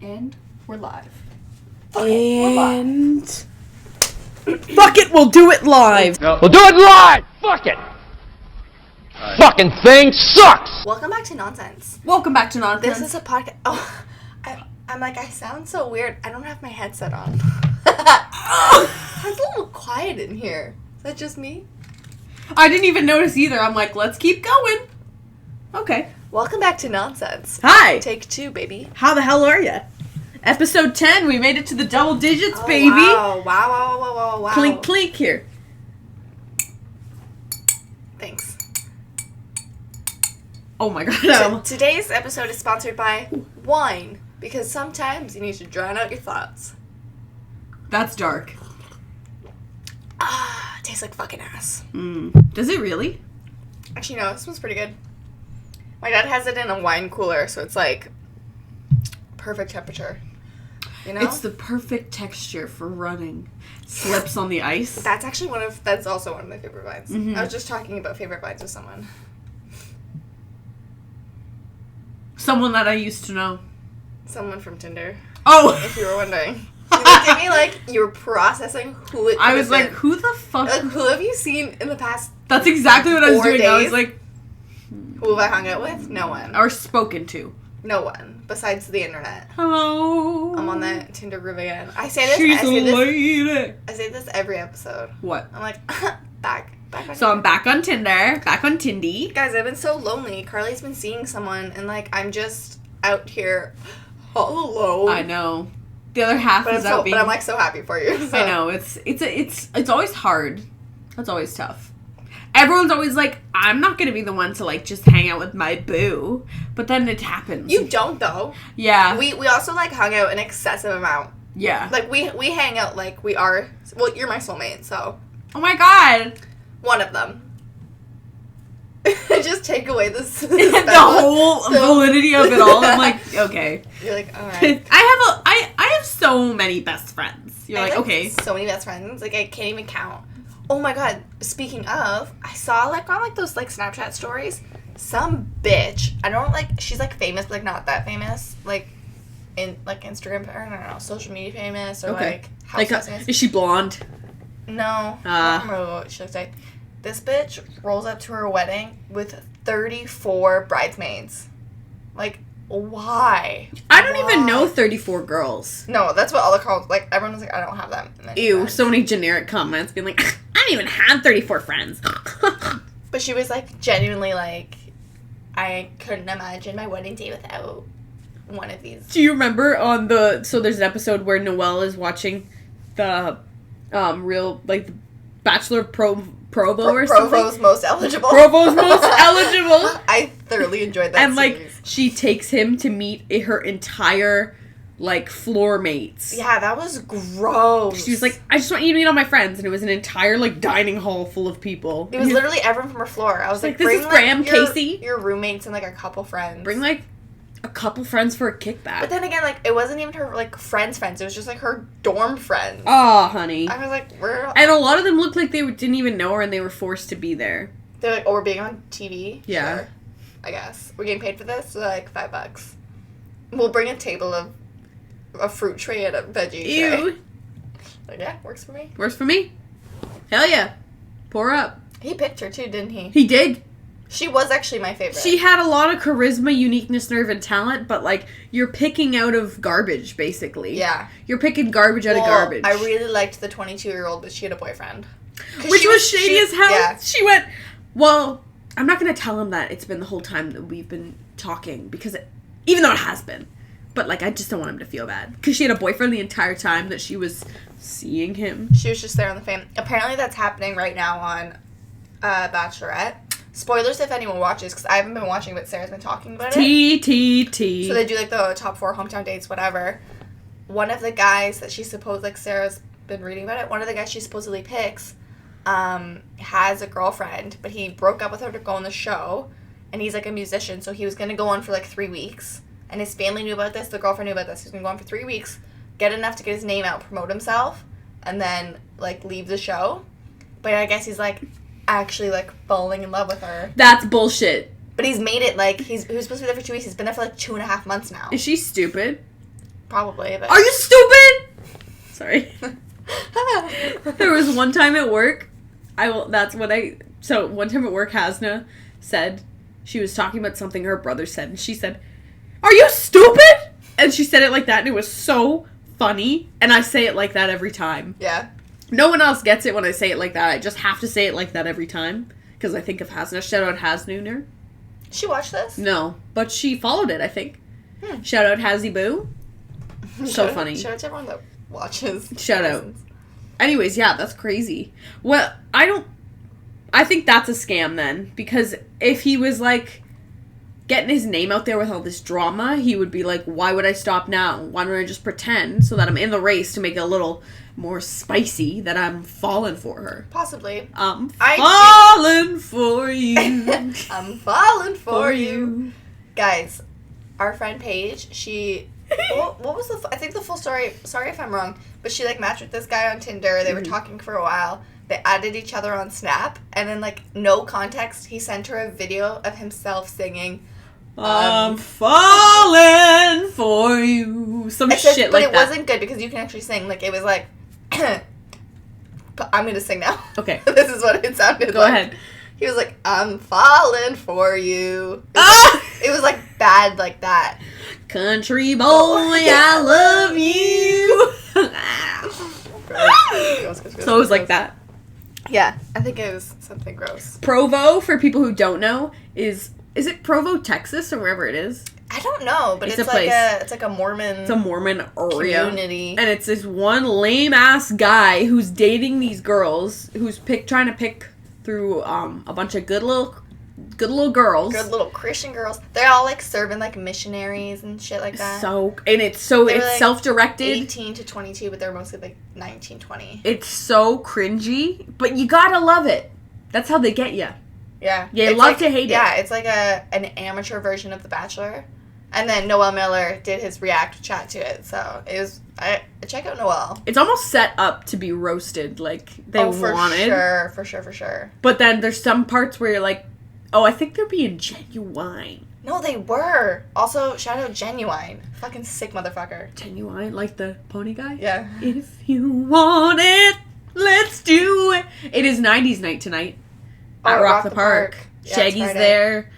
And we're live. Okay, and... Fuck it, we'll do it live! No. We'll do it live! Fuck it! Right. Fucking thing sucks! Welcome back to Nonsense. Welcome back to Nonsense. This is a podcast. Oh, I'm like, I sound so weird. I don't have my headset on. It's a little quiet in here. Is that just me? I didn't even notice either. I'm like, let's keep going. Okay. Welcome back to Nonsense. Hi! Take 2, baby. How the hell are ya? Episode 10, we made it to the double digits, Oh, baby. Wow. Clink, clink here. Thanks. Oh my god. Today's episode is sponsored by wine, because sometimes you need to drown out your thoughts. That's dark. Tastes like fucking ass. Does it really? Actually, no, this one's pretty good. My dad has it in a wine cooler, so it's like perfect temperature. You know? It's the perfect texture for running. Slips on the ice. That's actually that's also one of my favorite wines. Mm-hmm. I was just talking about favorite wines with someone. Someone that I used to know. Someone from Tinder. Oh! If you were wondering. You looked at me like you were processing who it I was have like, been. who the fuck? Like, who have you seen in the past That's exactly what I was 4 doing. I was days? like, Who have I hung out with? No one. or spoken to. No one. Besides the internet. Hello. I'm on that Tinder groove again. I say this. She's a lady. I say this every episode. What? I'm like, back on So I'm back on Tinder. Back on Tindy. Guys, I've been so lonely. Carly's been seeing someone, and like I'm just out here all alone. I know. The other half But is out being. But I'm like so happy for you. So. I know it's always hard. It's always tough. Everyone's always like, I'm not gonna be the one to like just hang out with my boo, but then it happens. You don't though. Yeah. We also like hung out an excessive amount. Yeah. Like we hang out like we are. Well, you're my soulmate, so Oh my god. one of them. Just take away this The whole validity of it all. I'm like, okay. You're like, all right. I have so many best friends. You're I like, have, okay. So many best friends. Like I can't even count. Oh my god. Speaking of, I saw like on like those like Snapchat stories, some bitch. I don't like. She's like famous, but like not that famous. Like in like Instagram or I don't know, social media famous or Okay. like house famous. Is she blonde? No, I don't remember what she looks like. This bitch rolls up to her wedding with 34 bridesmaids. Like, why? I don't even know 34 girls. No, that's what all the girls, like, everyone was like, I don't have that many Ew, friends. so many generic comments being like, I don't even have 34 friends. But she was, like, genuinely, like, I couldn't imagine my wedding day without one of these. Do you remember so there's an episode where Noelle is watching the, real, like, the Bachelor of Provo or something? Provo's most eligible. Provo's most eligible. I thoroughly enjoyed that And, series. like, she takes him to meet her entire, like, floor mates. Yeah, that was gross. She was like, I just want you to meet all my friends. And it was an entire, like, dining hall full of people. It was literally everyone from her floor. I was like, this bring, is Graham, like, Casey. your roommates and, like, a couple friends. Bring, like, a couple friends for a kickback. But then again, like, it wasn't even her, like, friends. It was just, like, her dorm friends. Oh, honey. I was like, we're... And a lot of them looked like they didn't even know her and they were forced to be there. They're like, oh, we're being on TV? Yeah. Sure. I guess. We're getting paid for this? So, like, $5. We'll bring a table of a fruit tray and a veggie tray. Ew. Like, yeah, works for me. Works for me. Hell yeah. Pour up. He picked her, too, didn't he? He did. She was actually my favorite. She had a lot of charisma, uniqueness, nerve, and talent, but, like, you're picking out of garbage, basically. Yeah. You're picking garbage out of garbage. I really liked the 22-year-old, but she had a boyfriend. Which was shady as hell. Yeah. She went, well, I'm not going to tell him that it's been the whole time that we've been talking, because even though it has been, but, like, I just don't want him to feel bad. Because she had a boyfriend the entire time that she was seeing him. She was just there on the fame. Apparently that's happening right now on Bachelorette. Spoilers if anyone watches, because I haven't been watching, but Sarah's been talking about it. T. So they do, like, the top 4 hometown dates, whatever. One of the guys that she Sarah's been reading about it, one of the guys she supposedly picks has a girlfriend, but he broke up with her to go on the show, and he's, like, a musician, so he was going to go on for, like, 3 weeks, and his family knew about this, the girlfriend knew about this, he was going to go on for 3 weeks, get enough to get his name out, promote himself, and then, like, leave the show. But I guess he's, like, actually, like, falling in love with her. That's bullshit. But he's made it, like, he was supposed to be there for 2 weeks. He's been there for, like, 2.5 months now. Is she stupid? Probably, but... Are you stupid? Sorry. There was one time at work, so one time at work, Hasna said, she was talking about something her brother said, and she said, "Are you stupid?" And she said it like that, and it was so funny, and I say it like that every time. Yeah. No one else gets it when I say it like that. I just have to say it like that every time, because I think of Hasna. Shout out Hasnooner. She watched this? No, but she followed it, I think. Shout out Hazzy Boo. So funny. Shout out to everyone that watches. Shout out. Anyways, yeah, that's crazy. Well, I think that's a scam then, because if he was, like, getting his name out there with all this drama, he would be like, why would I stop now? Why don't I just pretend so that I'm in the race to make it a little more spicy that I'm falling for her? Possibly. I'm falling for you. I'm falling for you. Guys, our friend Paige, she... what was I think the full story, sorry if I'm wrong, but she, like, matched with this guy on Tinder. They were talking for a while. They added each other on Snap, and then, like, no context, he sent her a video of himself singing, I'm falling for you. Some shit like that. But it wasn't good because you can actually sing. Like, it was like, but I'm going to sing now. Okay. This is what it sounded like. Go ahead. He was like, I'm falling for you. It was like bad like that. Country boy, I love you. So it was like that. Yeah, I think it was something gross. Provo, for people who don't know, is it Provo, Texas, or wherever it is? I don't know, but it's like a Mormon. It's a Mormon area community, and it's this one lame ass guy who's dating these girls, who's trying to pick through a bunch of good little girls, good little Christian girls. They're all like serving like missionaries and shit like that. It's like self-directed, 18 to 22, but they're mostly like 19, 20. It's so cringy, but you gotta love it. That's how they get you. Yeah. You love to hate it. Yeah, it's like an amateur version of The Bachelor. And then Noel Miller did his react chat to it. So it was... check out Noel. It's almost set up to be roasted like they wanted. For sure. But then there's some parts where you're like, oh, I think they're being genuine. No, they were. Also, shout out Genuine. Fucking sick motherfucker. Genuine? Like the pony guy? Yeah. If you want it, let's do it. It is 90s night tonight. At Rock the Park. Yeah, Shaggy's there.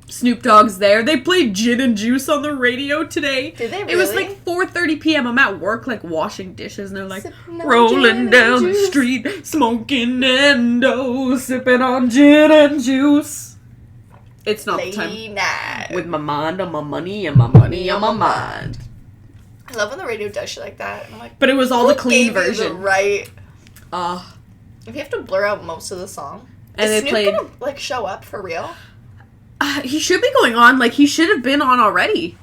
Snoop Dogg's there. They played Gin and Juice on the radio today. Did they really? It was like 4:30 p.m. I'm at work, like, washing dishes, and they're like, rolling down the street, smoking endo, sipping on gin and juice. It's not the time. Night. With my mind on my money and my money on my mind. I love when the radio does shit like that. And I'm like, but it was all the clean gave you version. The right. If you have to blur out most of the song. And is they Snoop played. Gonna, like, show up for real? He should be going on. Like, he should have been on already.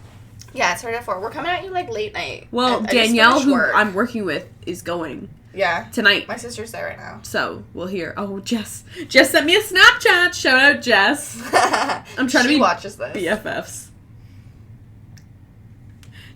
Yeah, it started at 4. We're coming at you, like, late night. Well, Danielle, who I'm working with, is going. Yeah. Tonight. My sister's there right now. So, we'll hear. Oh, Jess. Jess sent me a Snapchat. Shout out, Jess. I'm trying to be watches this. BFFs.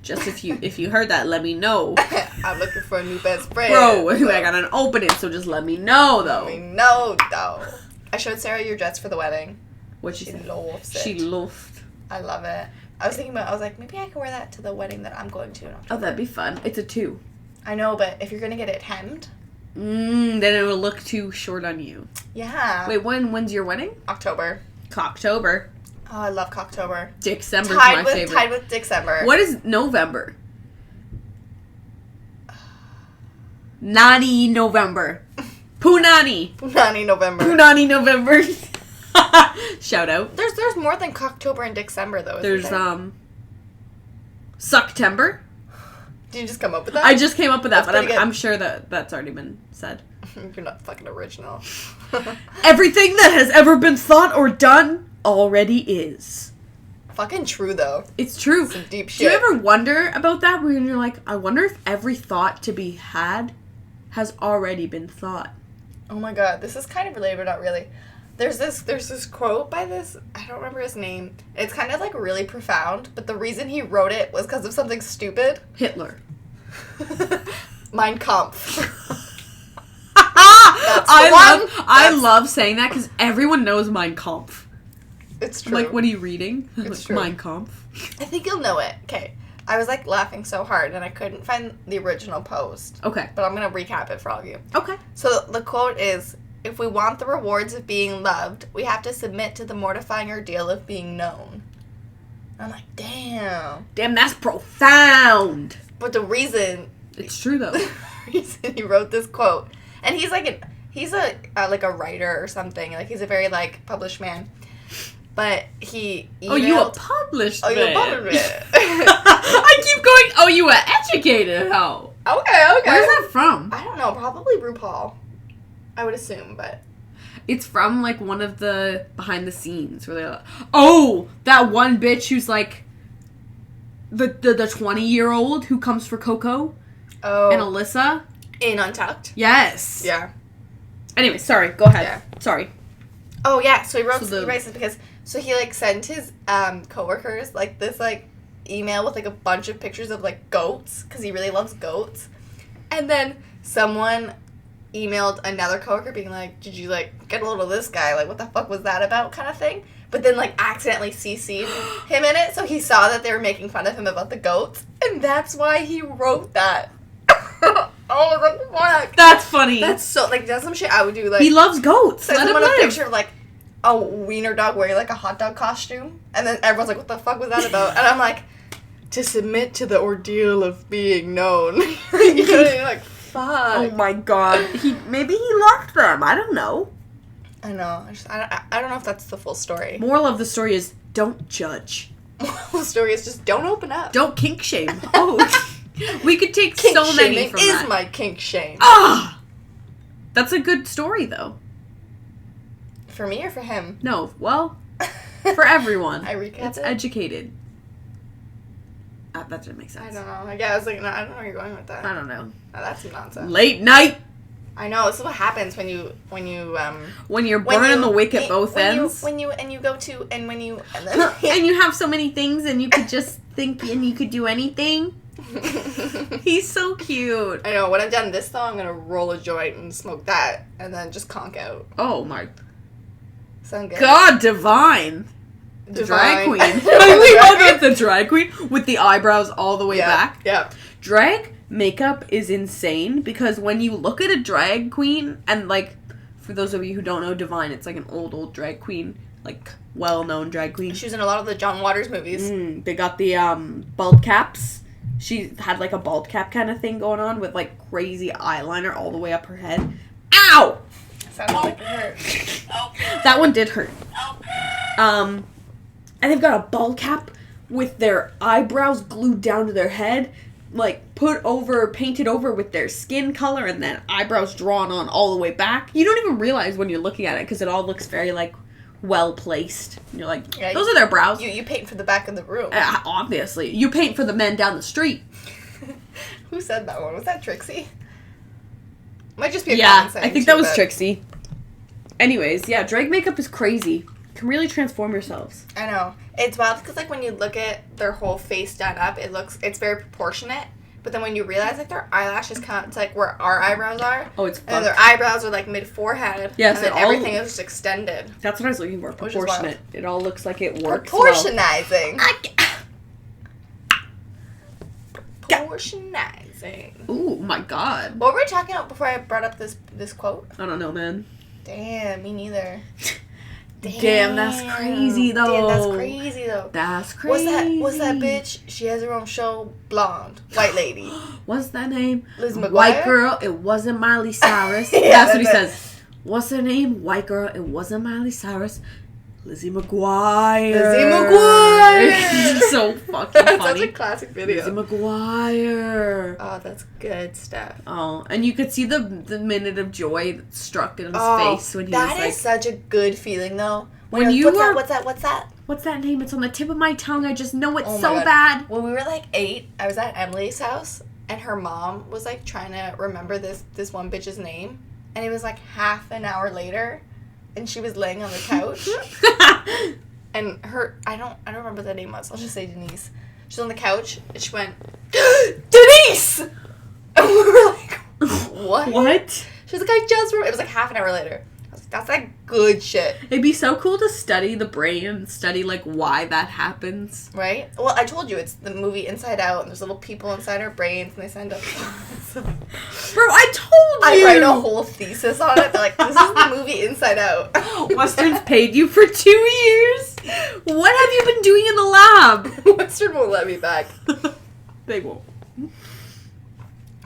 Jess, if you heard that, let me know. I'm looking for a new best friend. Bro, I got an opening, so just let me know, though. Let me know, though. I showed Sarah your dress for the wedding. What'd she say? Loves it. She loved. I love it. I was like, maybe I can wear that to the wedding that I'm going to in October. Oh, that'd be fun. It's a 2. I know, but if you're going to get it hemmed. Then it will look too short on you. Yeah. Wait, when's your wedding? October. Cocktober. Oh, I love Cocktober. December's my favorite. Tied with December. What is November? Nani November. Punani. Punani November. Punani November. Shout out. There's more than Cocktober and December though. There's there? Sucktember. Did you just come up with that? I just came up with that, That's but I'm sure that's already been said. You're not fucking original. Everything that has ever been thought or done already is. Fucking true though. It's true. Some deep shit. Do you ever wonder about that where you're like, I wonder if every thought to be had has already been thought? Oh my god, this is kind of related but not really. There's this quote by this, I don't remember his name. It's kind of like really profound, but the reason he wrote it was because of something stupid. Hitler. Mein Kampf. I love saying that because everyone knows Mein Kampf. It's true. Like, what are you reading? It's true. Mein Kampf. I think you'll know it. Okay. I was like laughing so hard and I couldn't find the original post. Okay. But I'm going to recap it for all of you. Okay. So the quote is, if we want the rewards of being loved, we have to submit to the mortifying ordeal of being known. I'm like, damn. Damn, that's profound. But the reason... It's true, though. The reason he wrote this quote, and he's a like a writer or something. Like, he's a very, like, published man. But he emailed... Oh, you a published man. Oh, you a published man. I keep going, oh, you a educated hoe. Okay. Where's that from? I don't know. Probably RuPaul. I would assume, but... It's from, like, one of the behind the scenes where they're like, oh, that one bitch who's, like, the 20-year-old who comes for Coco. Oh. And Alyssa. In Untucked? Yes. Yeah. Anyway, sorry. Go ahead. Yeah. Sorry. Oh, yeah. So he wrote So he writes this because... So he, like, sent his coworkers, like, this, like, email with, like, a bunch of pictures of, like, goats. Because he really loves goats. And then someone emailed another coworker being like, did you, like, get a load of this guy? Like, what the fuck was that about kind of thing? But then, like, accidentally CC'd him in it. So he saw that they were making fun of him about the goats. And that's why he wrote that. Oh, what the fuck? That's funny. That's so, like, that's some shit I would do. Like, He loves goats. send Let him someone a live. picture of, like, a wiener dog wearing, like, a hot dog costume. And then everyone's like, what the fuck was that about? And I'm like, to submit to the ordeal of being known. You know what I mean? Like, fuck. Oh my god. Maybe he loved them. I don't know. I know. I don't know if that's the full story. Moral of the story is don't judge. The story is just don't open up. Don't kink shame. Oh, we could take Kink so many shaming from is that. my kink shame. Ah! That's a good story, though. For me or for him? No, well, for everyone. I recapped It's it? educated. That didn't make sense. I don't know. I was like, no, I don't know where you're going with that. I don't know. No, that's some nonsense. Late night I know. This is what happens when you're when you're burning the wick at both ends. And you go to and when you and then And you have so many things, and you could just think, and you could do anything. He's so cute. I know. When I'm done this though, I'm gonna roll a joint and smoke that, and then just conk out. Oh my Sound good? god, divine. The drag Divine. queen. We love it, the drag queen with the eyebrows all the way back. Yeah. Drag makeup is insane because when you look at a drag queen, and like, for those of you who don't know Divine, it's like an old drag queen, like well-known drag queen. She was in a lot of the John Waters movies. They got the bald caps. She had like a bald cap kind of thing going on with like crazy eyeliner all the way up her head. Ow! Sounded like it hurt. That one did hurt. And they've got a bald cap with their eyebrows glued down to their head, like painted over with their skin color, and then eyebrows drawn on all the way back. You don't even realize when you're looking at it because it all looks very like well placed. You're like, Yeah, those are their brows. You paint for the back of the room. Obviously, you paint for the men down the street. Who said that one? Was that Trixie? Might just be a Yeah, common saying, I think too, that was but- Trixie. Anyways, yeah, drag makeup is crazy. Can really transform yourselves. I know. It's wild because, like, when you look at their whole face done up, it's very proportionate. But then when you realize, like, their eyelashes come to, like, where our eyebrows are. Oh, it's And fucked. their eyebrows are, like, mid-forehead. Yes, and then it all- everything is just extended. That's what I was looking for. Which is wild. Proportionate. It all looks like it works well. Proportionizing. Proportionizing. Ooh, my god. What were we talking about before I brought up this quote? I don't know, man. Damn, me neither. Damn, that's crazy, though. Damn, that's crazy, though. That's crazy. What's that bitch? She has her own show. Blonde. White lady. What's that name? Liz McGuire? White girl, it wasn't Miley Cyrus. Yeah, That's what he that's it. says. What's her name? White girl, it wasn't Miley Cyrus. Lizzie McGuire. Lizzie McGuire. So fucking That's such funny. a classic video. Lizzie McGuire. Oh, that's good stuff. Oh, and you could see the minute of joy that struck in his face when he was that like, is such a good feeling, though. When you're you like, were- What's that? what's that name? It's on the tip of my tongue. I just know it's Oh my so God. bad. When we were like 8, I was at Emily's house, and her mom was like trying to remember this one bitch's name, and it was like half an hour later, and she was laying on the couch, and I don't remember what the name was. I'll just say Denise. She's on the couch, and she went, Denise! And we were like, what? What? She was like, I just remember. It was like half an hour later. I was like, That's like good shit. It'd be so cool to study the brain and study, like, why that happens. Right? Well, I told you, it's the movie Inside Out, and there's little people inside our brains, and they send up... Bro, I told you! I write a whole thesis on it. They're like, this is the movie Inside Out. Western's paid you for 2 years? What have you been doing in the lab? Western won't let me back. They won't.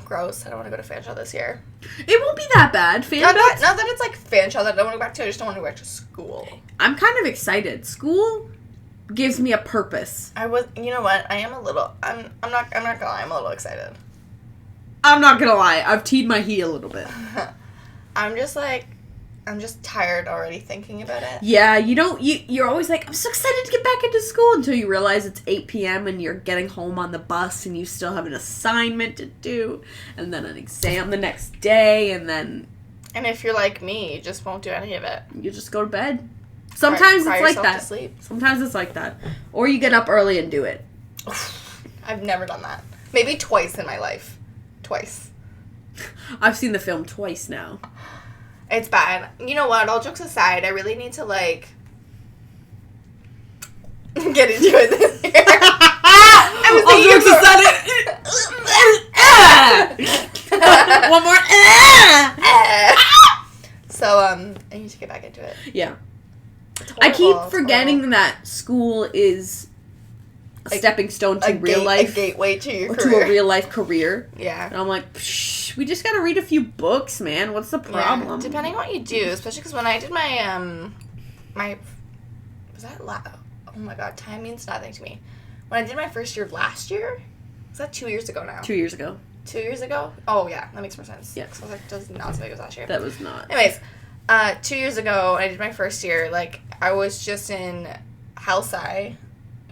Gross. I don't want to go to Fanshawe this year. It won't be that bad. Not that it's like Fanshawe that I don't want to go back to. I just don't want to go back to school. I'm kind of excited. School gives me a purpose. You know what? I am a little, I'm not gonna lie, I'm a little excited. I'm not gonna lie. I've teed my heat a little bit. I'm just tired already thinking about it. Yeah, you're always like, I'm so excited to get back into school until you realize it's 8 p.m. and you're getting home on the bus and you still have an assignment to do and then an exam the next day and then... And if you're like me, you just won't do any of it. You just go to bed. Sometimes Cry it's like yourself that. to sleep. Sometimes it's like that. Or you get up early and do it. I've never done that. Maybe twice in my life. Twice. I've seen the film twice now. It's bad. You know what? All jokes aside, I really need to, like, get into it this year. All jokes aside. One more. So, I need to get back into it. Yeah. It's I keep horrible. forgetting that school is a stepping stone to real life. A gateway to your to career. a real life career. Yeah. And I'm like, psh, we just gotta read a few books, man. What's the problem? Yeah. Depending on what you do, especially because when I did my, was that oh my god, time means nothing to me. When I did my first year last year, was that 2 years ago now? 2 years ago. 2 years ago? Oh yeah, that makes more sense. Yeah. So I was like, does not sound like it was last year. That was not. Anyways, 2 years ago, I did my first year. Like, I was just in health sci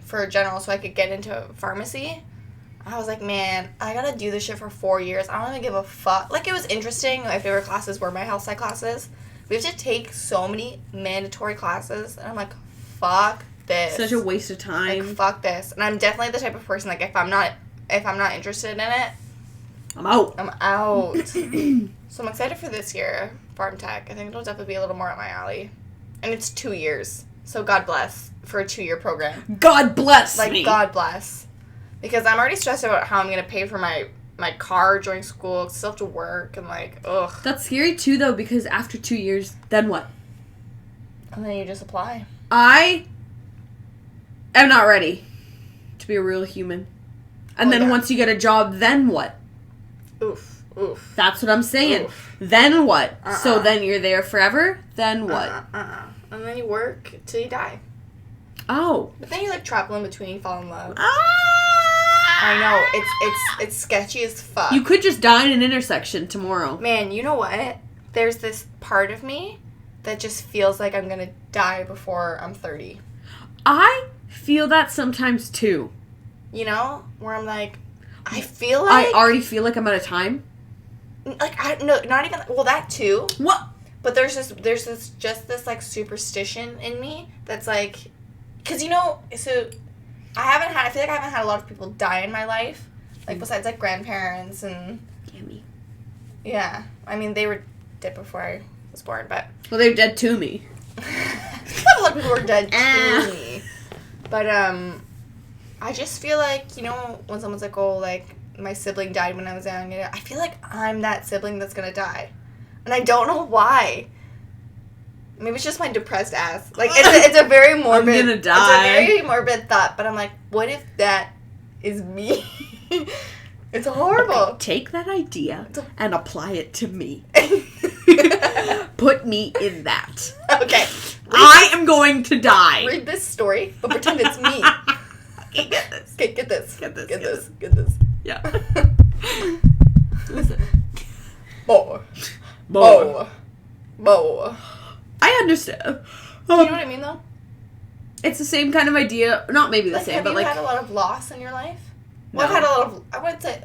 for general so I could get into pharmacy. I was like, man, I gotta do this shit for 4 years. I don't even give a fuck. Like, it was interesting. My favorite classes were my health sci classes. We have to take so many mandatory classes. And I'm like, fuck this. Such a waste of time. Like, fuck this. And I'm definitely the type of person, like, if I'm not interested in it, I'm out. I'm out. So I'm excited for this year, Farm Tech. I think it'll definitely be a little more up my alley. And it's 2 years. So God bless for a 2-year program. God bless Like, me. God bless. Because I'm already stressed about how I'm going to pay for my car during school. I still have to work and, like, ugh. That's scary, too, though, because after 2 years, then what? And then you just apply. I am not ready to be a real human. And then once you get a job, then what? Oof. Oof. That's what I'm saying. Oof. Then what? So then you're there forever? Then what? And then you work till you die. Oh. But then you, like, travel in between, fall in love. Ah! I know. It's sketchy as fuck. You could just die in an intersection tomorrow. Man, you know what? There's this part of me that just feels like I'm gonna die before I'm 30. I feel that sometimes, too. You know? Where I'm like, I feel like... I already feel like I'm out of time. Like, no, not even... Well, that too. What? But there's this, like, superstition in me that's, like... Because, you know, so... I feel like I haven't had a lot of people die in my life. Like, besides, like, grandparents and... Gimme. Yeah. I mean, they were dead before I was born, but... Well, they're dead to me. A lot of people were dead to me. But, I just feel like, you know, when someone's like, oh, like, my sibling died when I was young, I feel like I'm that sibling that's gonna die. And I don't know why. Maybe it's just my depressed ass. Like, it's a very morbid... I'm gonna die. It's a very morbid thought, but I'm like, what if that is me? It's horrible. Okay, take that idea and apply it to me. Put me in that. Okay. I am going to die. Read this story, but pretend it's me. Okay, get this. Okay, get this. Get this. Get Get this. Get this. Yeah. Listen. Bo. Bo. Bo. I understand. Do you know what I mean, though? It's the same kind of idea. Not maybe the Like, same, have but you like had a lot of loss in your life? No. Well, I've had a lot of... I would say...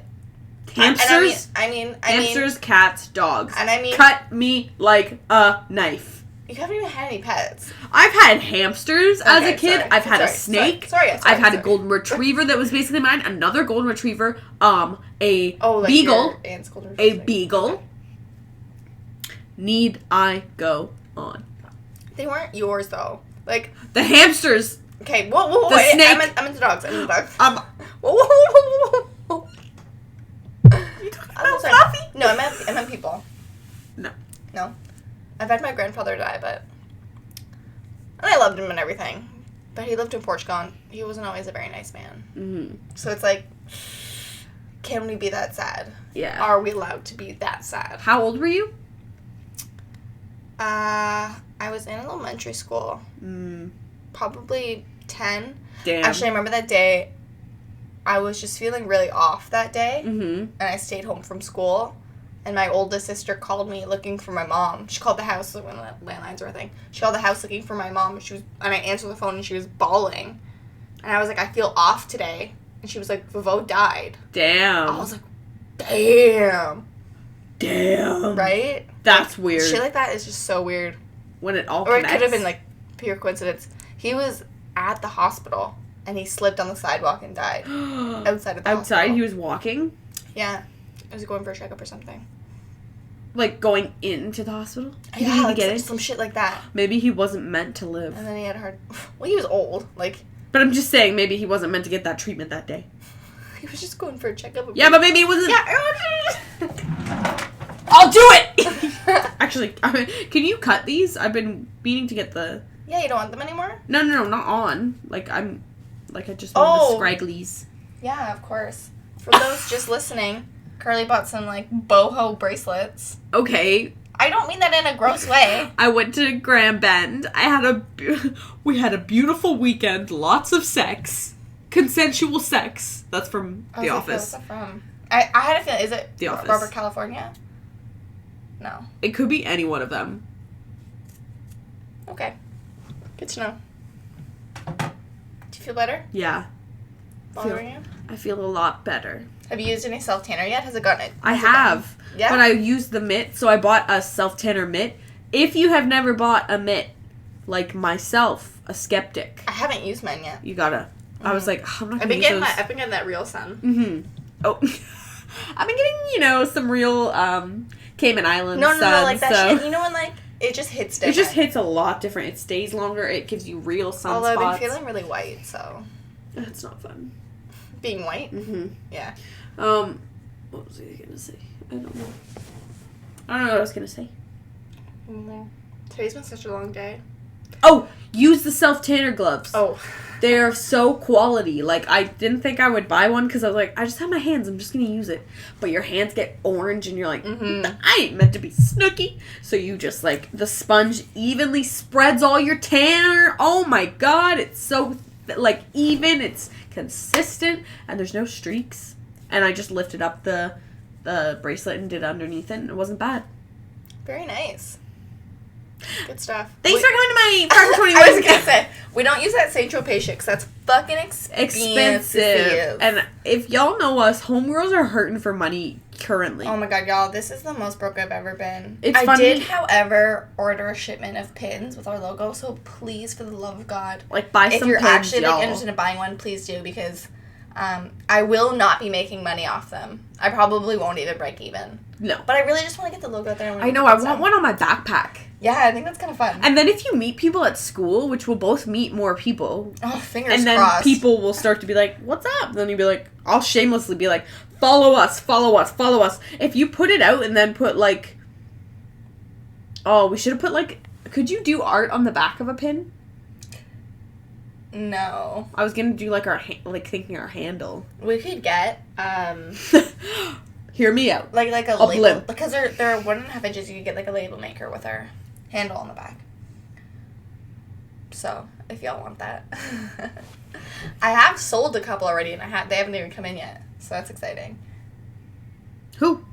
hamsters. I mean... Hamsters, cats, dogs. And I mean... Cut me like a knife. You haven't even had any pets. I've had hamsters as a kid. Sorry. I've had a snake. Sorry. I've had a golden retriever that was basically mine. Another golden retriever. A beagle. Your aunt's golden A retriever. beagle. Need I go on? They weren't yours, though. Like... The hamsters. Okay, whoa, The wait. snake. I'm into dogs. Whoa. You talking about Fluffy? No, I meant people. No. No. I've had my grandfather die, but... And I loved him and everything. But he lived in Portugal, and he wasn't always a very nice man. Mm-hmm. So it's like... Can we be that sad? Yeah. Are we allowed to be that sad? How old were you? I was in elementary school. Probably 10. Damn. Actually, I remember that day, I was just feeling really off that day. Mm-hmm. And I stayed home from school. And my oldest sister called me looking for my mom. She called the house when landlines were a thing. She called the house looking for my mom. And I answered the phone and she was bawling. And I was like, I feel off today. And she was like, Vavo died. Damn. I was like, damn. Damn. Right? That's weird. Shit like that is just so weird. When it all Or connects. it could have been like pure coincidence. He was at the hospital and he slipped on the sidewalk and died. Outside of the Outside, hospital. he was walking? Yeah. I was going for a checkup or something. Like, going into the hospital? He Yeah, didn't like get it? some shit like that. Maybe he wasn't meant to live. And then he had a hard... Well, he was old. Like, But I'm just saying, maybe he wasn't meant to get that treatment that day. he was just going for a checkup. Yeah, but maybe it wasn't... Yeah. I'll do it! Actually, can you cut these? I've been meaning to get the... Yeah, you don't want them anymore? No, not on. Like, I just want the scragglies. Yeah, of course. For those just listening, Carly bought some, like, boho bracelets. Okay. I don't mean that in a gross way. I went to Grand Bend. We had a beautiful weekend. Lots of sex. Consensual sex. That's from The Office. What's that from? I had a feeling, is it The Office. Robert California? No. It could be any one of them. Okay. Good to know. Do you feel better? Yeah. Bothering you? I feel a lot better. Have you used any self-tanner yet? Has it gotten it? I have. Yeah? But I used the mitt, so I bought a self-tanner mitt. If you have never bought a mitt, like myself, a skeptic, I haven't used mine yet. you gotta. I was like, I'm not I've gonna been use getting those. I've been getting that real sun. Mm-hmm. Oh. I've been getting, some real Cayman Islands No, like that so shit. You know when, like, it just hits different. it just hits a lot different. It stays longer. It gives you real sunspots. Although I've been feeling really white, so. It's not fun. Being white? Mm-hmm. Yeah. What was I gonna say? I don't know what I was gonna say. Today's been such a long day. Oh, use the self-tanner gloves. Oh. They're so quality. Like, I didn't think I would buy one because I was like, I just have my hands. I'm just going to use it. But your hands get orange and you're like, I ain't meant to be snooky. So you just, like, the sponge evenly spreads all your tanner. Oh, my God. It's so, even. It's consistent. And there's no streaks. And I just lifted up the bracelet and did underneath it. And it wasn't bad. Very nice. Good stuff. Thanks for coming to my Forever 21. I was going to say, we don't use that Saint Tropez shit because that's fucking expensive. And if y'all know us, homegirls are hurting for money currently. Oh my god, y'all, this is the most broke I've ever been. It's I funny. did, however, order a shipment of pins with our logo, so please, for the love of God, Like, buy if some you're pins, actually y'all. interested in buying one, please do, because I will not be making money off them. I probably won't even break even. No. But I really just want to get the logo out there. I know, I want one on my backpack. Yeah, I think that's kind of fun. And then if you meet people at school, which will both meet more people, Oh, fingers and then crossed. people will start to be like, what's up? Then you'll be like, I'll shamelessly be like, follow us, follow us, follow us. If you put it out and then put like, oh, we should have put like, could you do art on the back of a pin? No. I was gonna do like thinking our handle. We could get, Hear me out. like a Up label. limp. Because they're 1.5 inches, you could get like a label maker with our handle on the back. So, if y'all want that. I have sold a couple already, and they haven't even come in yet. So that's exciting. Who?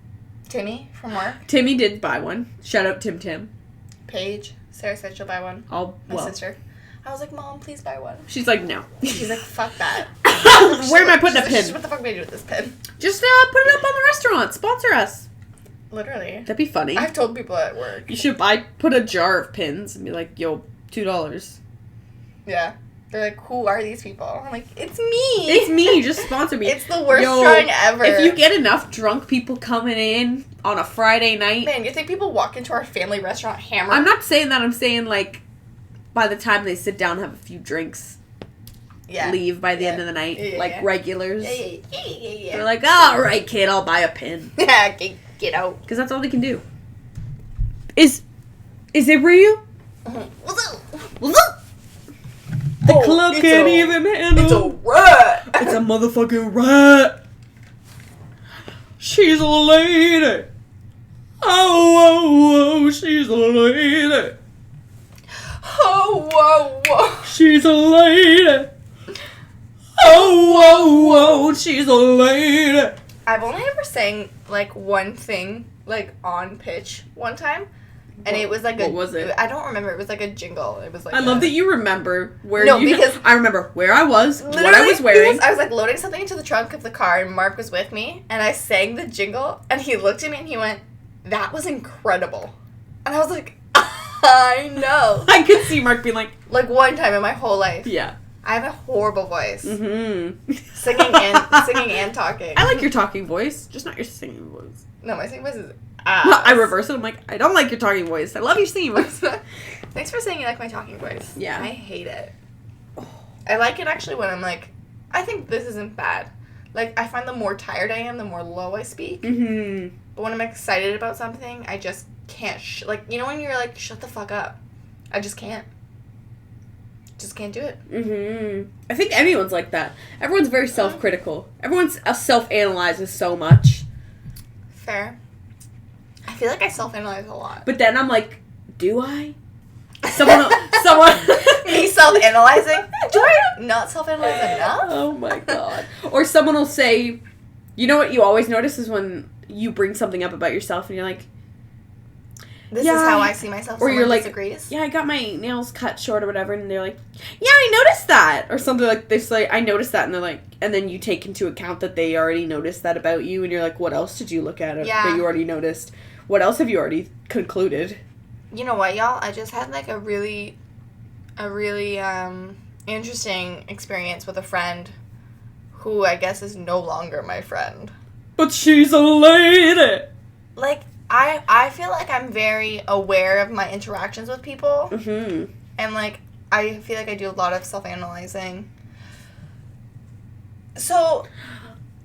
Timmy from work. Timmy did buy one. Shout out Tim. Paige. Sarah said she'll buy one. My sister. I was like, Mom, please buy one. She's like, no. She's like, fuck that. Where am I putting a pin? What the fuck am I doing with this pin? Just put it up on the restaurant. Sponsor us. Literally. That'd be funny. I've told people at work. You should put a jar of pins and be like, yo, $2. Yeah. They're like, who are these people? I'm like, it's me. It's me. Just sponsor me. It's the worst drawing ever. If you get enough drunk people coming in on a Friday night. Man, you think people walk into our family restaurant hammered? I'm not saying that. I'm saying, like, by the time they sit down and have a few drinks, leave by the end of the night, like regulars. Yeah. They're like, all right, kid, I'll buy a pin. Yeah, get out. Because that's all they can do. Is it real? What's up? The club can't even handle. It's a rat. It's a motherfucking rat. She's a lady. Oh, she's a lady. Oh, She's a lady. Oh, she's a lady. I've only ever sang like one thing like on pitch one time, and it was like what was it? I don't remember. It was like a jingle. It was like I love that you remember where. No, you, because I remember where I was, what I was wearing. I was like loading something into the trunk of the car, and Mark was with me, and I sang the jingle, and he looked at me and he went, "That was incredible," and I was like, "I know." I could see Mark being like one time in my whole life. Yeah. I have a horrible voice. Mm-hmm. Singing and talking. I like your talking voice, just not your singing voice. No, my singing voice is I reverse it. I'm like, I don't like your talking voice. I love your singing voice. Thanks for saying you like my talking voice. Yeah. I hate it. I like it actually when I'm like, I think this isn't bad. Like, I find the more tired I am, the more low I speak. Mm-hmm. But when I'm excited about something, I just can't. Like, you know when you're like, shut the fuck up. I just can't. Just can't do it. Mm-hmm. I think everyone's like that. Everyone's very self-critical. Everyone's self-analyzes so much. Fair. I feel like I self-analyze a lot. But then I'm like, do I? Someone. Me self-analyzing? Do I not self-analyze enough? Oh my god. Or someone will say, you know what you always notice is when you bring something up about yourself and you're like, This is how I see myself. Or you're like, disagrees. yeah, I got my nails cut short or whatever, and they're like, yeah, I noticed that, or something like this. Like, I noticed that, and they're like, and then you take into account that they already noticed that about you, and you're like, what else did you look at that you already noticed? What else have you already concluded? You know what, y'all? I just had like a really interesting experience with a friend who I guess is no longer my friend. But she's a lady. Like, I feel like I'm very aware of my interactions with people. Mm-hmm. And, like, I feel like I do a lot of self-analyzing. So,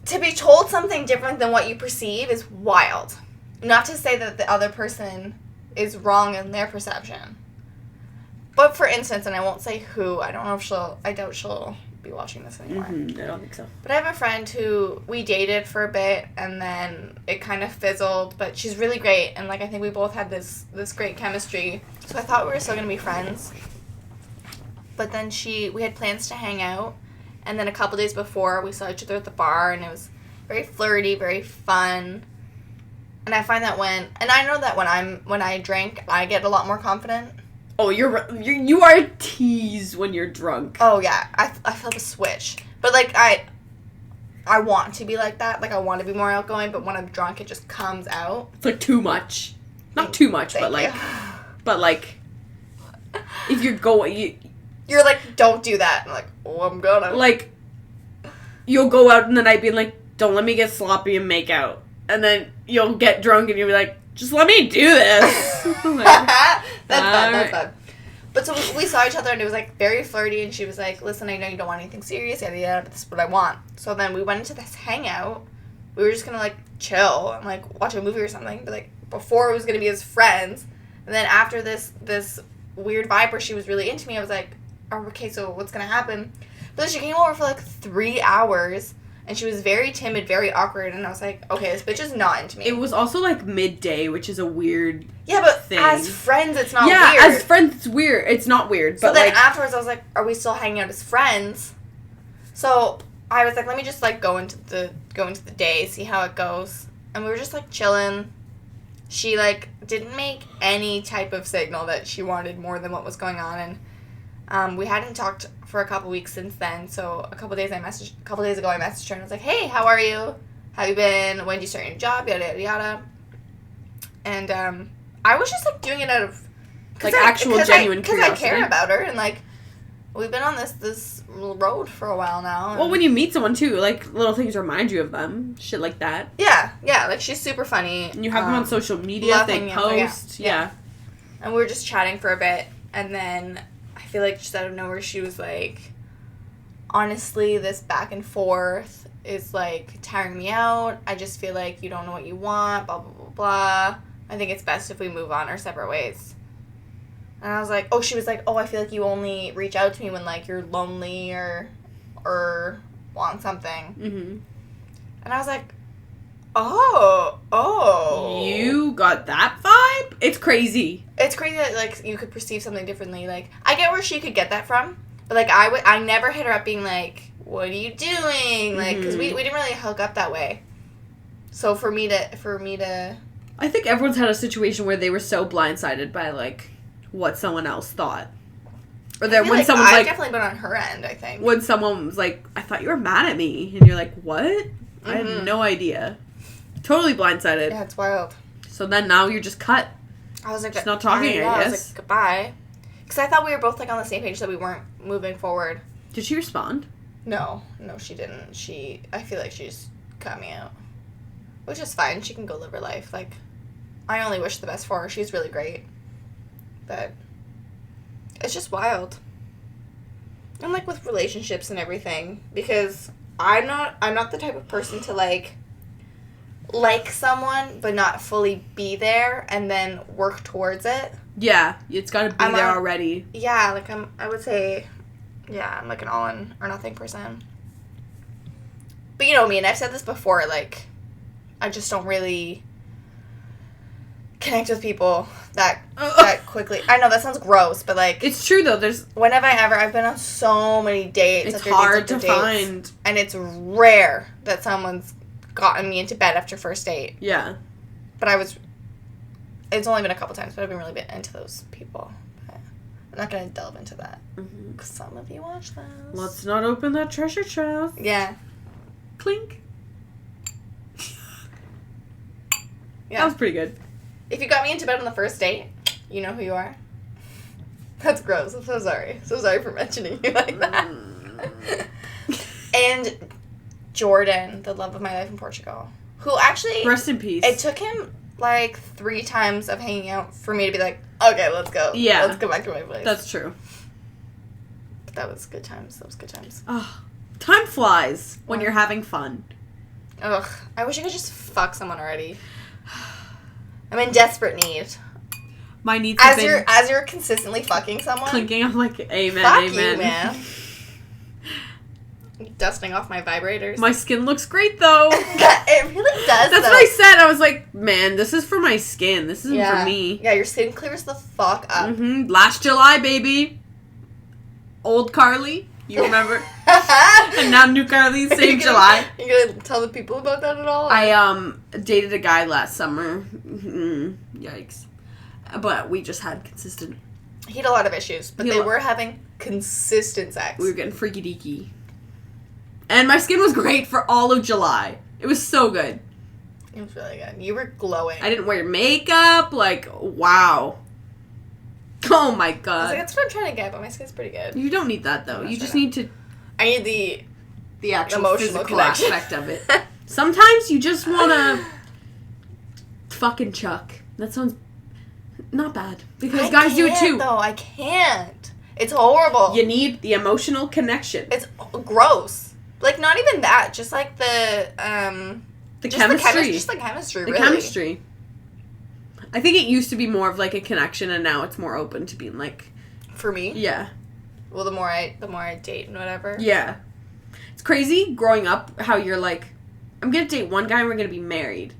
to be told something different than what you perceive is wild. Not to say that the other person is wrong in their perception. But, for instance, and I won't say who, I doubt she'll be watching this anymore. Mm-hmm. I don't think so. But I have a friend who we dated for a bit and then it kind of fizzled, but she's really great and like I think we both had this great chemistry. So I thought we were still gonna be friends. But then we had plans to hang out, and then a couple days before we saw each other at the bar and it was very flirty, very fun. And I find that I know that when I drink, I get a lot more confident. Oh, you are a tease when you're drunk. Oh yeah, I feel the switch. But like I want to be like that. Like I want to be more outgoing. But when I'm drunk, it just comes out. It's like too much. Not too much, but like, if you're going, you're like, don't do that. I'm like, oh, I'm gonna. Like, you'll go out in the night being like, don't let me get sloppy and make out, and then you'll get drunk and you'll be like, just let me do this. That's fun. But so we saw each other and it was like very flirty and she was like, listen, I know you don't want anything serious, yada yada, but this is what I want. So then we went into this hangout. We were just gonna like chill and like watch a movie or something. But like before it was gonna be as friends. And then after this weird vibe where she was really into me, I was like, oh, okay, so what's gonna happen? But then she came over for like 3 hours. And she was very timid, very awkward, and I was like, okay, this bitch is not into me. It was also, like, midday, which is a weird thing. As friends, it's not weird. Yeah, as friends, it's weird. It's not weird, but, so then afterwards, I was like, are we still hanging out as friends? So, I was like, let me just, like, go into the day, see how it goes. And we were just, like, chilling. She, like, didn't make any type of signal that she wanted more than what was going on, and we hadn't talked for a couple weeks since then, so a couple days ago, I messaged her and I was like, hey, how are you? How have you been? When did you start your job? Yada, yada, yada. And I was just, like, doing it out of... Like, actual genuine curiosity. Because I care about her, and, like, we've been on this road for a while now. Well, when you meet someone, too, like, little things remind you of them. Shit like that. Yeah, like, she's super funny. And you have them on social media, they post. Yeah. And we were just chatting for a bit, and then... I feel like just out of nowhere she was like, honestly, this back and forth is like tiring me out. I just feel like you don't know what you want, blah, blah, blah, blah. I think it's best if we move on our separate ways. And I was like, she was like, I feel like you only reach out to me when, like, you're lonely or want something. Mm-hmm. And I was like, oh. You got that vibe? It's crazy. It's crazy that, like, you could perceive something differently. Like, I get where she could get that from. But, like, I never hit her up being like, what are you doing? Like, because we didn't really hook up that way. So for me to... I think everyone's had a situation where they were so blindsided by, like, what someone else thought. Or that when someone's I've like... definitely been on her end, I think. When someone was like, I thought you were mad at me. And you're like, what? Mm-hmm. I had no idea. Totally blindsided. Yeah, it's wild. So then now you're just cut. I was like... Just not talking, I guess. I was like, goodbye. Because I thought we were both, like, on the same page that we weren't moving forward. Did she respond? No, she didn't. I feel like she just cut me out. Which is fine. She can go live her life. Like, I only wish the best for her. She's really great. But it's just wild. And, like, with relationships and everything. Because I'm not the type of person to, like someone, but not fully be there and then work towards it. Yeah, it's got to be there already. Yeah, like, I would say... Yeah, I'm like an all-in or nothing person. But you know me, and I've said this before, like, I just don't really connect with people that quickly. I know, that sounds gross, but, like... It's true, though. When have I ever... I've been on so many dates. It's hard to find. And it's rare that someone's gotten me into bed after first date. Yeah. But it's only been a couple times, but I've been really into those people. I'm not going to delve into that. Because some of you watch those. Let's not open that treasure chest. Yeah. Clink. Yeah. That was pretty good. If you got me into bed on the first date, you know who you are. That's gross. I'm so sorry. So sorry for mentioning you like that. And Jordan, the love of my life in Portugal, who actually... Rest in peace. It took him, like, 3 times of hanging out for me to be like, okay, let's go. Yeah. Let's go back to my place. That's true. But that was good times. Oh, time flies when you're having fun. Ugh. I wish I could just fuck someone already. I'm in desperate need. My needs have been... As you're consistently fucking someone... Clinking, I'm like, amen, fuck amen. You, man. Dusting off my vibrators. My skin looks great, though. It really does, That's what I said. I was like, man, this is for my skin. This isn't for me. Yeah, your skin clears the fuck up. Mm-hmm. Last July, baby. Old Carly. You remember? And now new Carly, same July. You gonna tell the people about that at all? I dated a guy last summer. Yikes. But we just had consistent... He had a lot of issues, but they were having consistent sex. We were getting freaky deaky. And my skin was great for all of July. It was so good. It was really good. You were glowing. I didn't wear makeup. Like, wow. Oh my god. I was like, that's what I'm trying to get, but my skin's pretty good. You don't need that, though. You just need to... I need the actual emotional physical aspect of it. Sometimes you just want to fucking chuck. That sounds not bad. Because guys do it too. Though. I can't. It's horrible. You need the emotional connection. It's gross. Like, not even that. Just, like, the chemistry. Just the chemistry, really. The chemistry. I think it used to be more of, like, a connection, and now it's more open to being, like... For me? Yeah. Well, the more I date and whatever. Yeah. It's crazy growing up how you're, like, I'm gonna date one guy and we're gonna be married.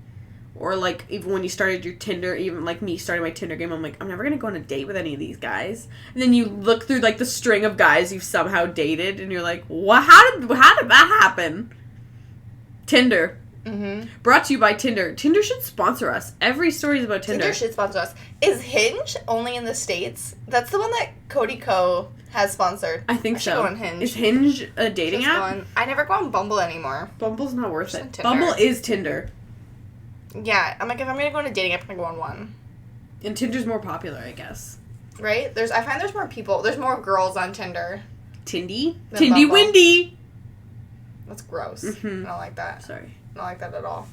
Or, like, even when you started your Tinder, even, like, me starting my Tinder game, I'm like, I'm never going to go on a date with any of these guys. And then you look through, like, the string of guys you've somehow dated, and you're like, what? How did that happen? Tinder. Mm-hmm. Brought to you by Tinder. Tinder should sponsor us. Every story is about Tinder. Tinder should sponsor us. Is Hinge only in the States? That's the one that Cody Co. has sponsored. I think so. Go on Hinge. Is Hinge a dating app? I never go on Bumble anymore. Bumble's not worth it. Bumble is Tinder. Yeah, I'm like, if I'm going to go on a dating app, I'm going to go on one. And Tinder's more popular, I guess. Right? I find there's more people. There's more girls on Tinder. Tindy Windy. That's gross. Mm-hmm. I don't like that. Sorry. I don't like that at all.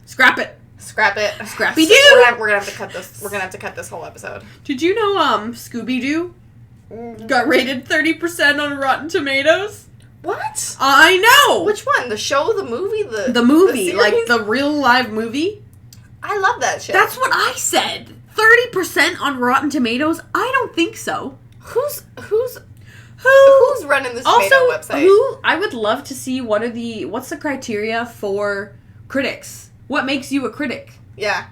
Scrap it. Scrap it. Scrappy-Doo. We're gonna have to cut this. We're gonna have to cut this whole episode. Did you know Scooby-Doo got rated 30% on Rotten Tomatoes. What? I know. Which one? The show, the movie, the movie, the like series? the real live movie? I love that shit. That's what I said. 30% on Rotten Tomatoes? I don't think so. Who's Who's running this also tomato website? who? I would love to see what's the criteria for critics? What makes you a critic? Yeah.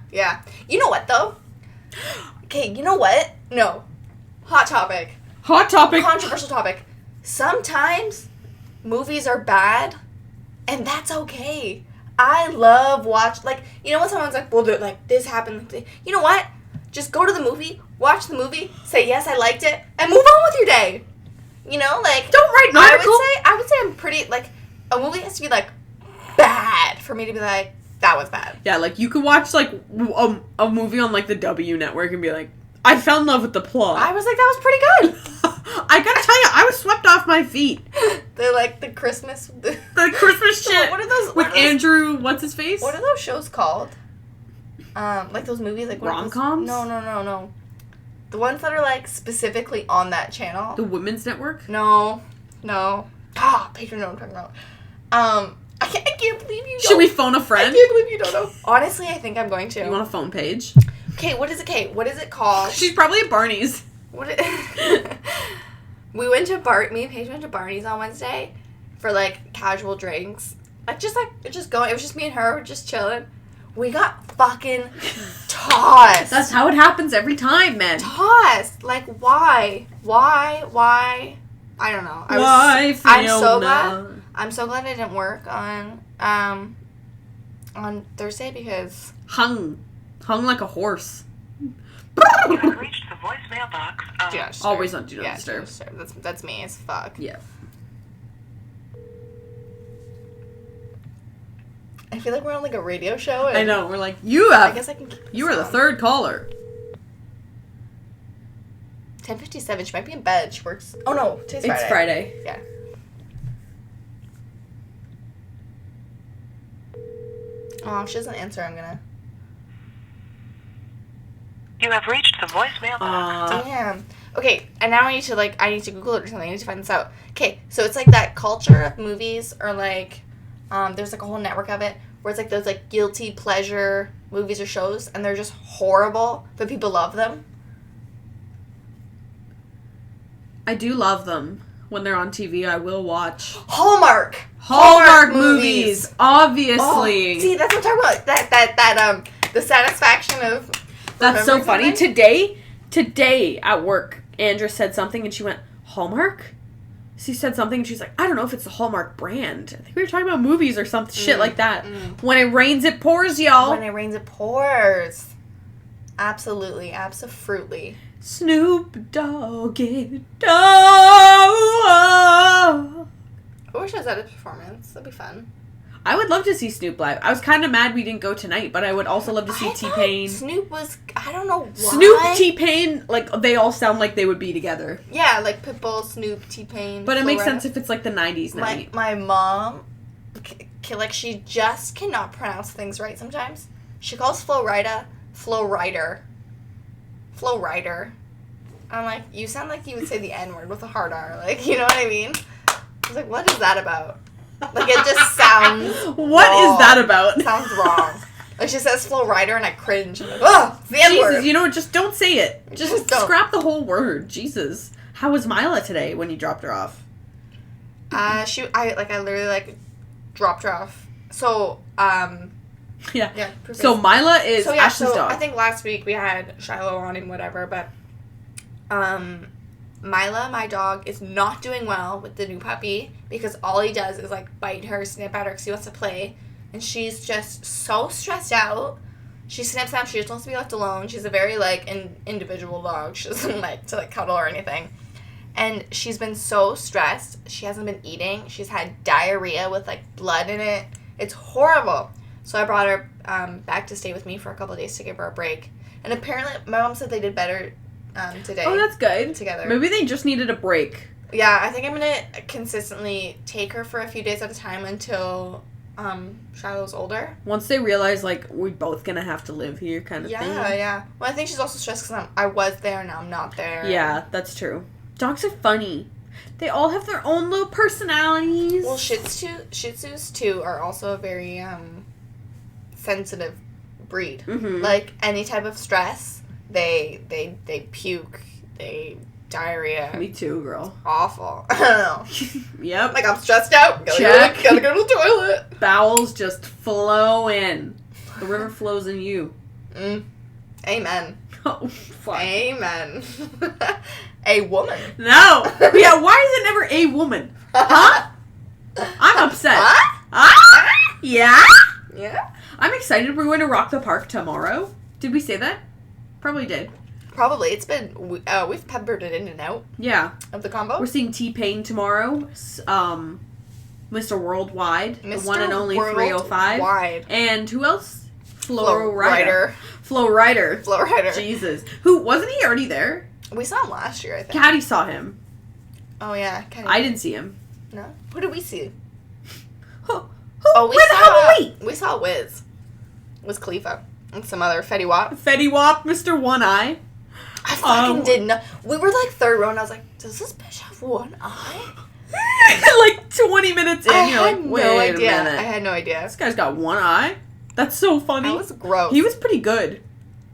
You know what though? Okay, you know what? No. Hot topic. Hot topic. Controversial topic. Sometimes movies are bad, and that's okay. I love like, you know when someone's like, well, like, this happened. You know what? Just go to the movie, watch the movie, say, yes, I liked it, and move on with your day. You know, like, Don't write an article. I would say I'm pretty, like, a movie has to be, like, bad for me to be like, that was bad. Yeah, like, you could watch, like, a movie on, like, the W Network and be like, I fell in love with the plot. I was like, that was pretty good. I gotta tell you, I was swept off my feet. They're like the Christmas. The Christmas shit. What are those? With Andrew, what's his face? What are those shows called? Like those movies, like rom-coms? No. The ones that are like specifically on that channel. The Women's Network? No. Patreon, know what I'm talking about. I can't believe you don't. Should we phone a I friend? can't believe you don't know. Honestly, I think I'm going to. You want a phone page? Okay, what is it called? She's probably at Barney's. Me and Paige went to Barney's on Wednesday for like casual drinks. Just going. It was just me and her, just chilling. We got fucking tossed. That's how it happens every time, man. Tossed. Like, why? I don't know. I'm so glad I didn't work on Thursday because hung like a horse. You have reached the voicemail box of... yeah, Always on Do Not Disturb. That's me as fuck. Yeah. I feel like we're on like a radio show. I know. We're like, I guess I can. You are the third caller. 10:57. She might be in bed. She works. Oh no, today's Friday. It's Friday. Yeah. Oh, if she doesn't answer, I'm gonna. You have reached the voicemail box. Damn. Okay, and now I need to Google it or something. I need to find this out. Okay, so it's like that culture of movies, or like, there's like a whole network of it where it's like those like guilty pleasure movies or shows, and they're just horrible, but people love them. I do love them. When they're on TV, I will watch. Hallmark movies, obviously. Oh, see, that's what I'm talking about. That the satisfaction of. That's so funny. Something? Today at work, Andrea said something and she went, Hallmark? She said something and she's like, I don't know if it's the Hallmark brand. I think we were talking about movies or something, shit like that. When it rains, it pours, y'all. When it rains, it pours. Absolutely. Absolutely. Snoop Dogg it. Oh. I wish I was at a performance. That'd be fun. I would love to see Snoop live. I was kind of mad we didn't go tonight, but I would also love to see T-Pain. Snoop was, I don't know why. Snoop, T-Pain, like, they all sound like they would be together. Yeah, like Pitbull, Snoop, T-Pain. But it makes sense if it's like the 90s night. My mom, like, she just cannot pronounce things right sometimes. She calls Flo Rida, Flo Rider. I'm like, you sound like you would say the N-word with a hard R. Like, you know what I mean? I was like, what is that about? Like, it just sounds What wrong. is that about? It sounds wrong. Like, she says Flo Rida and I cringe. I'm like, oh, it's the N-word. Jesus, you know what? Just don't say it. Just don't. scrap the whole word. Jesus. How was Mila today when you dropped her off? I literally, dropped her off. So, Yeah. yeah. So Mila is Ashley's dog. I think last week we had Shiloh on and whatever, but, Mila, my dog, is not doing well with the new puppy because all he does is, bite her, snip at her because he wants to play. And she's just so stressed out. She snips at him. She just wants to be left alone. She's a very, individual dog. She doesn't like to, cuddle or anything. And she's been so stressed. She hasn't been eating. She's had diarrhea with, blood in it. It's horrible. So I brought her back to stay with me for a couple of days to give her a break. And apparently, my mom said they did better today. Oh, that's good. Together. Maybe they just needed a break. Yeah, I think I'm going to consistently take her for a few days at a time until Shiloh's older. Once they realize, we're both going to have to live here kind of thing. Yeah. Well, I think she's also stressed because I was there and now I'm not there. Yeah, that's true. Dogs are funny. They all have their own little personalities. Well, Shih Tzus too are also a very sensitive breed. Mm-hmm. Like any type of stress, they puke, they diarrhea. Me too, girl. Awful. I don't know. Yep. Like, I'm stressed out. Check. Gotta go to the toilet. Bowels just flow in. The river flows in you. Amen. Oh, fuck. Amen. A woman. No. Yeah, why is it never a woman? Huh? I'm upset. Huh? Ah? Yeah? Yeah. I'm excited. We're going to Rock the Park tomorrow. Did we say that? Probably did. Probably. It's been, we've peppered it in and out Yeah. of the combo. We're seeing T-Pain tomorrow. Mr. Worldwide. The one and only 305. Wide. And who else? Flo Rida. Flo Rida. Flo Rida. Jesus. Who, wasn't he already there? We saw him last year, I think. Caddy saw him. Oh, yeah. I didn't see him. No? Who did we see? Who? Oh, Where the hell were we? We saw Wiz. Wiz Khalifa. And some other Fetty Wap. Fetty Wap, Mr. One Eye. I fucking didn't know. We were like third row, and I was like, does this bitch have one eye? Like 20 minutes in, you're like, wait a minute. I had no idea. This guy's got one eye? That's so funny. That was gross. He was pretty good.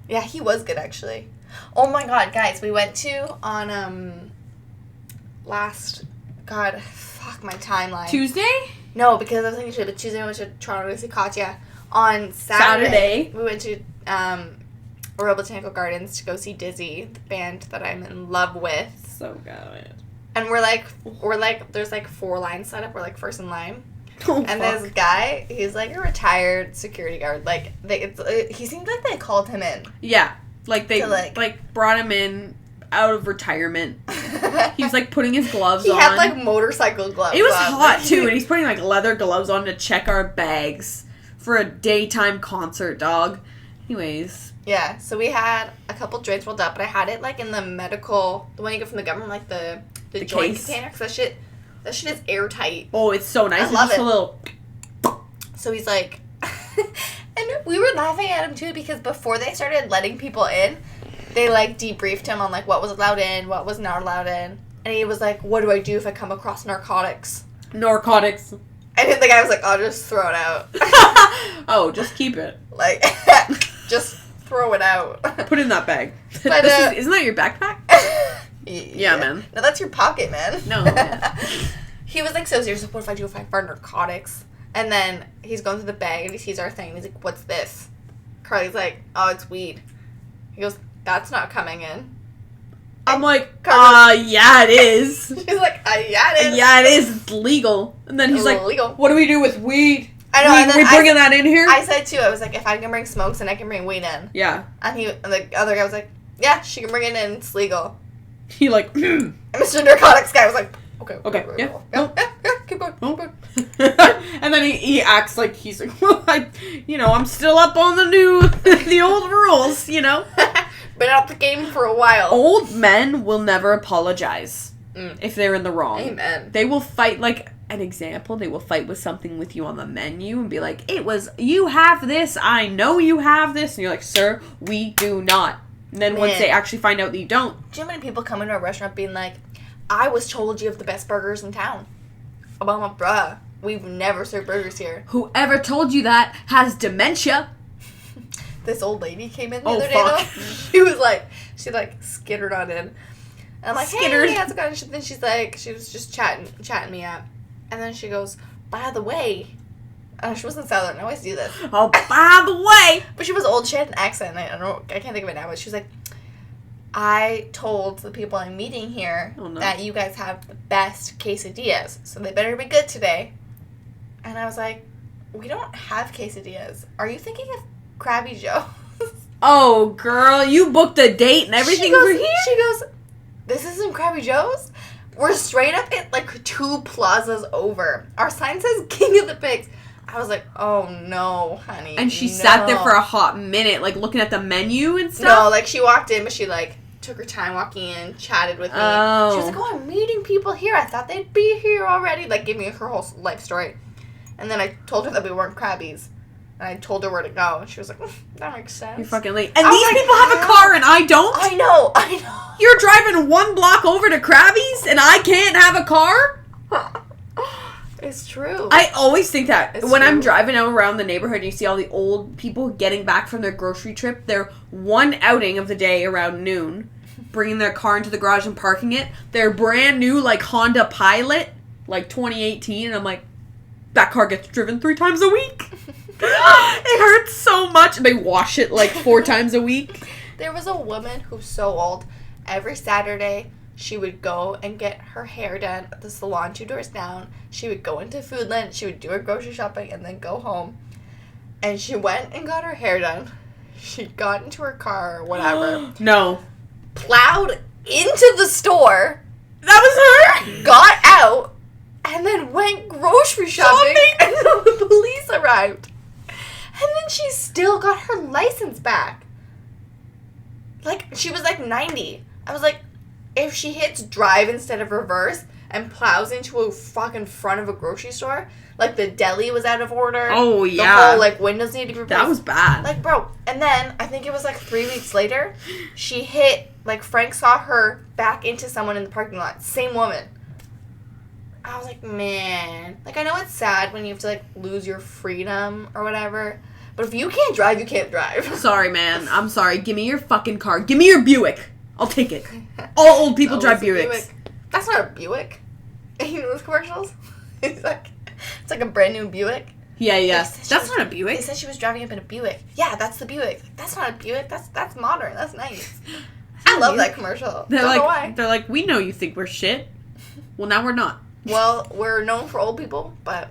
Yeah, he was good, actually. Oh my god, guys, we went to on, fuck my timeline. Tuesday? No, because I was thinking but Tuesday I went to Toronto to see Katya. On Saturday. We went to, Royal Botanical Gardens to go see Dizzy, the band that I'm in love with. So good. And we're like, there's like 4 lines set up. We're like first in line. Oh, And fuck. this guy, he's like a retired security guard. Like, he seemed like they called him in. Yeah. Like, they, To, like, brought him in out of retirement. He was, like, putting his gloves He on. had, like, motorcycle gloves It was on. hot, too, and he's putting, like, leather gloves on to check our bags for a daytime concert, dog. Anyways. Yeah, so we had a couple drinks rolled up, but I had it, like, in the medical, the one you get from the government, like, the joint case. container, because that shit is airtight. Oh, it's so nice. I love It's just it. a little... So he's like, and we were laughing at him, too, because before they started letting people in, they, like, debriefed him on, like, what was allowed in, what was not allowed in. And he was like, what do I do if I come across narcotics? Narcotics. And then the guy was like, I'll just throw it out. Oh, just keep it. Like, just throw it out. Put it in that bag. But, Isn't that your backpack? Yeah, man. No, that's your pocket, man. No, man. He was like so serious. What if I do if I find narcotics? And then he's going through the bag and he sees our thing. And he's like, what's this? Carly's like, oh, it's weed. He goes, that's not coming in. I'm like, Carly- yeah, it is. She's like, yeah, it is. Yeah, it is. It's legal. And then he's like, Illegal. what do we do with weed? I know. And then We bringing that in here? I said too, I was like, if I can bring smokes, then I can bring weed in. Yeah. And the other guy was like, yeah, she can bring it in. It's legal. He like, And Mr. Narcotics guy was like, okay, yeah. yeah, keep going, keep going. and then he acts like he's like, well, I'm still up on the old rules, Been out the game for a while. Old men will never apologize if they're in the wrong. Amen. They will fight, like, an example, they will fight with something with you on the menu and be like, you have this, I know you have this, and you're like, sir, we do not. And then once Man. they actually find out that you don't. Do you know how many people come into a restaurant being like, I was told you have the best burgers in town? I'm like, bruh, we've never served burgers here. Whoever told you that has dementia. This old lady came in the Oh, other day, fuck. though. She was like, she like skittered on in. And I'm like, Skittered. hey, how's it going? Then she's like, she was just chatting me up. And then she goes, by the way, she wasn't Southern. I always do this. Oh, by the way. But she was old. She had an accent. I can't think of it now. But she was like, I told the people I'm meeting here that you guys have the best quesadillas, so they better be good today. And I was like, we don't have quesadillas. Are you thinking of Krabby Joe's? Oh, girl, you booked a date and everything for here? She goes, this isn't Krabby Joe's? We're straight up at like 2 plazas over. Our sign says King of the Pigs. I was like, oh no, honey. And she sat there for a hot minute, like looking at the menu and stuff? No, like she walked in, but she like took her time walking in, chatted with me. Oh. She was like, oh, I'm meeting people here. I thought they'd be here already. Like, gave me her whole life story. And then I told her that we weren't Krabbies. And And I told her where to go. And she was like, that makes sense. You're fucking late. And I was these like, people have a car and I don't? I know. You're driving 1 block over to Krabby's and I can't have a car? It's true. I always think that. It's when I'm true. driving out around the neighborhood and you see all the old people getting back from their grocery trip, their one outing of the day around noon, bringing their car into the garage and parking it, their brand new, like, Honda Pilot, like 2018, and I'm like, that car gets driven 3 times a week. It hurts so much. And they wash it, like, 4 times a week. There was a woman who's so old. Every Saturday, she would go and get her hair done at the salon 2 doors down. She would go into Foodland. She would do her grocery shopping and then go home. And she went and got her hair done. She got into her car or whatever. No. Plowed into the store. That was her? Got out. And then went grocery shopping. And then the police arrived. And then she still got her license back. Like, she was like 90. I was like, if she hits drive instead of reverse and plows into a fucking front of a grocery store, like the deli was out of order. Oh, The yeah. whole, like, windows needed to be replaced. That was bad. Like, bro. And then, I think it was like 3 weeks later, she hit, like, Frank saw her back into someone in the parking lot. Same woman. I was like, man. Like, I know it's sad when you have to, like, lose your freedom or whatever. But if you can't drive, you can't drive. Sorry, man. I'm sorry. Give me your fucking car. Give me your Buick. I'll take it. All old people drive it's a Buicks. Buick. That's not a Buick. You know those commercials? It's like a brand new Buick. Yeah. They said she That's was- not a They Buick. said she was driving up in a Buick. Yeah, that's the Buick. That's not a Buick. That's modern. That's nice. I love that commercial. They're Don't know why. like, we know you think we're shit. Well, now we're not. Well, we're known for old people, but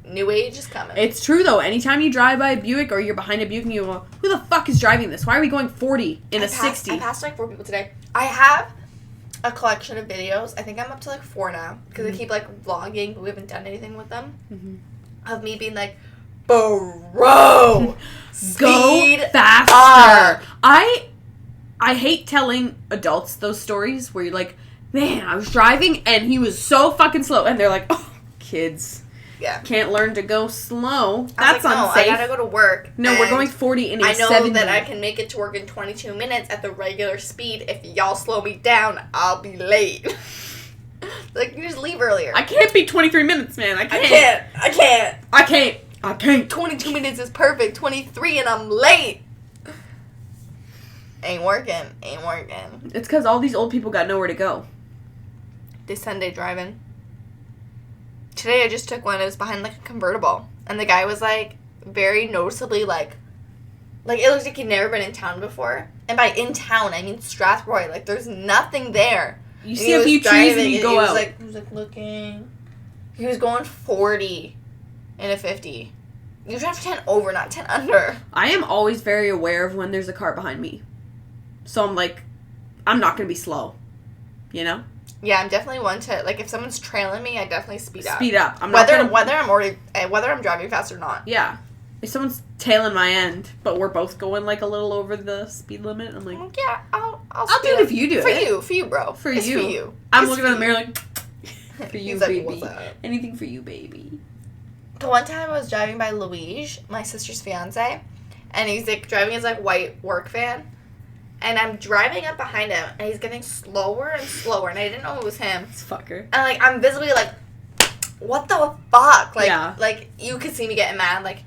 new age is coming. It's true, though. Anytime you drive by a Buick or you're behind a Buick and you go, who the fuck is driving this? Why are we going 40 in a 60? I passed like 4 people today. I have a collection of videos. I think I'm up to like 4 now because I keep like vlogging, but we haven't done anything with them. Of me being like, bro, Go speed faster. up. I hate telling adults those stories where you're like, man, I was driving and he was so fucking slow. And they're like, oh, kids Yeah. can't learn to go slow. I That's was like, no, unsafe. I gotta go to work. No, we're and going 40 in a I know 70. that I can make it to work in 22 minutes at the regular speed. If y'all slow me down, I'll be late. Like, you just leave earlier. I can't be 23 minutes, man. I can't. I can't. I can't. 22 minutes is perfect. 23 and I'm late. Ain't working. It's because all these old people got nowhere to go. This Sunday driving. Today I just took one. It was behind like a convertible. And the guy was like very noticeably like it looks like he'd never been in town before. And by in town, I mean Strathroy. Like there's nothing there. You And see he a was few trees driving, and you go he was out. he was like looking. He was going 40 in a 50. You drive 10 over, not 10 under. I am always very aware of when there's a car behind me. So I'm like, I'm not going to be slow. You know? Yeah, I'm definitely one to like if someone's trailing me, I definitely speed up. Speed up. I'm not Whether gonna, whether I'm driving fast or not. Yeah. If someone's tailing my end, but we're both going like a little over the speed limit, I'm like, Yeah, I'll I'll speed do it up. if you do for it. For you, bro. For It's you. For you. I'm It's looking for at the you. mirror like, for you, He's like, baby. "What's up?" Anything for you, baby. The one time I was driving by Luigi, my sister's fiance, and he's like driving his like white work van, and I'm driving up behind him, and he's getting slower and slower, and I didn't know it was him. This fucker. And like I'm visibly like, what the fuck? Like Yeah. like you could see me getting mad. Like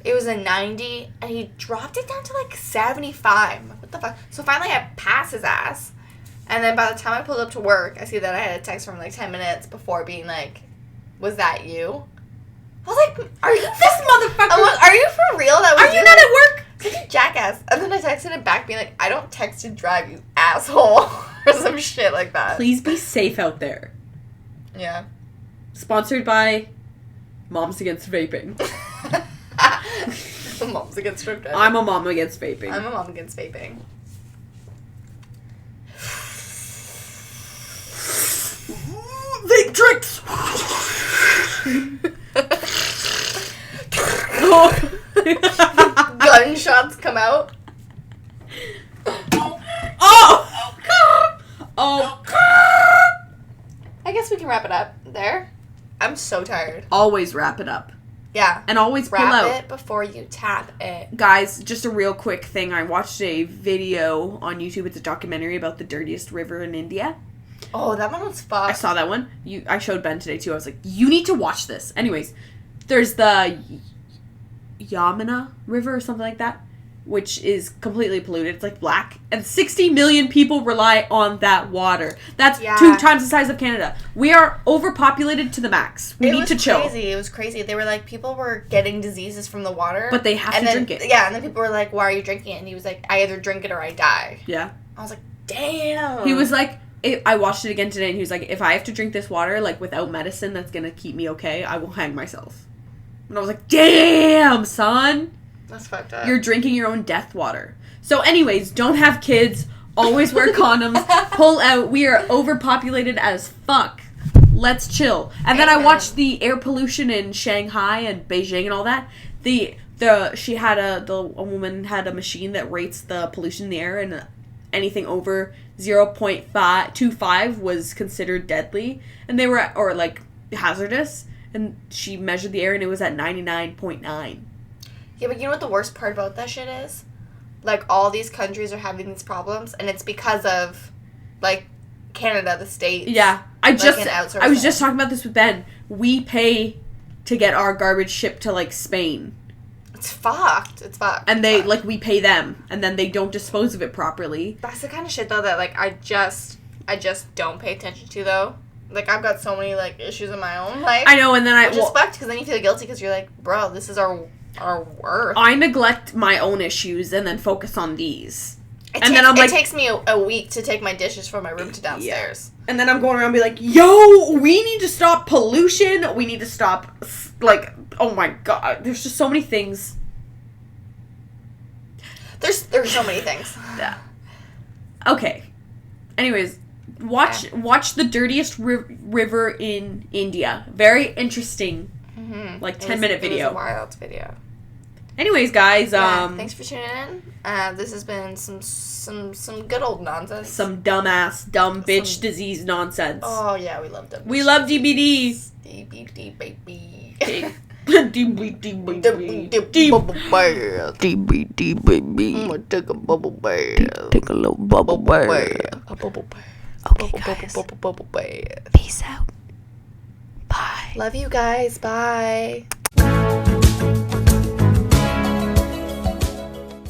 it was a 90, and he dropped it down to like 75. I'm like, what the fuck? So finally I pass his ass, and then by the time I pulled up to work, I see that I had a text from like 10 minutes before being like, was that you? I was like, are you This motherfucker. I'm like, are you for real? That was Are you not at work? Such a jackass. And then I texted him back being like, I don't text and drive, you asshole. Or some shit like that. Please be safe out there. Yeah. Sponsored by Moms Against Vaping. Moms against drug driving. I'm a mom against vaping. I'm a mom against vaping. Vape tricks! Gunshots come out. Oh! Oh! I guess we can wrap it up there. I'm so tired. Always wrap it up. Yeah. And always pull Wrap out. it before you tap it. Guys, just a real quick thing. I watched a video on YouTube. It's a documentary about the dirtiest river in India. Oh, that one was fucked. I saw that one. I showed Ben today too. I was like, you need to watch this. Anyways, there's the Yamuna River or something like that, which is completely polluted. It's like black. And 60 million people rely on that water. That's 2 times the size of Canada. We are overpopulated to the max. We need to chill. It was crazy. They were like, people were getting diseases from the water. But they have to drink it. Yeah, and then people were like, why are you drinking it? And he was like, I either drink it or I die. Yeah. I was like, damn. He was like, I watched it again today, and he was like, if I have to drink this water, like, without medicine that's going to keep me okay, I will hang myself. And I was like, damn, son. That's fucked up. You're drinking your own death water. So anyways, don't have kids. Always wear condoms. Pull out. We are overpopulated as fuck. Let's chill. And then I watched the air pollution in Shanghai and Beijing and all that. A woman had a machine that rates the pollution in the air, and anything over 0.25 was considered deadly, and they were or like hazardous. And she measured the air, and it was at 99.9. Yeah, but you know what the worst part about that shit is? Like, all these countries are having these problems, and it's because of, like, Canada, the States. Yeah. I was outsourcing. just talking about this with Ben. We pay to get our garbage shipped to, like, Spain. It's fucked. And we pay them, and then they don't dispose of it properly. That's the kind of shit, though, that, like, I just don't pay attention to, though. Like, I've got so many, like, issues in my own life. I know, and then which is fucked, because then you feel guilty, because you're like, bro, this is our worth. I neglect my own issues and then focus on these. It takes me a week to take my dishes from my room to downstairs. Yeah. And then I'm going around and be like, yo, we need to stop pollution. We need to stop, like, oh my God. There's just so many things. There's so many things. Yeah. Okay. Anyways, watch the dirtiest river in India. Very interesting. Mm-hmm. Like 10-minute video. It was a wild video. Anyways, guys, thanks for tuning in. This has been some good old nonsense. Some dumbass, dumb bitch disease nonsense. Oh yeah, we love them. We love DBD. DBD baby. DBD baby. Bubble bath. DBD baby. I'm gonna take a bubble bath. Take a little bubble bath. A bubble bath. Okay, guys. Bubble bath. Peace out. Bye. Love you guys. Bye.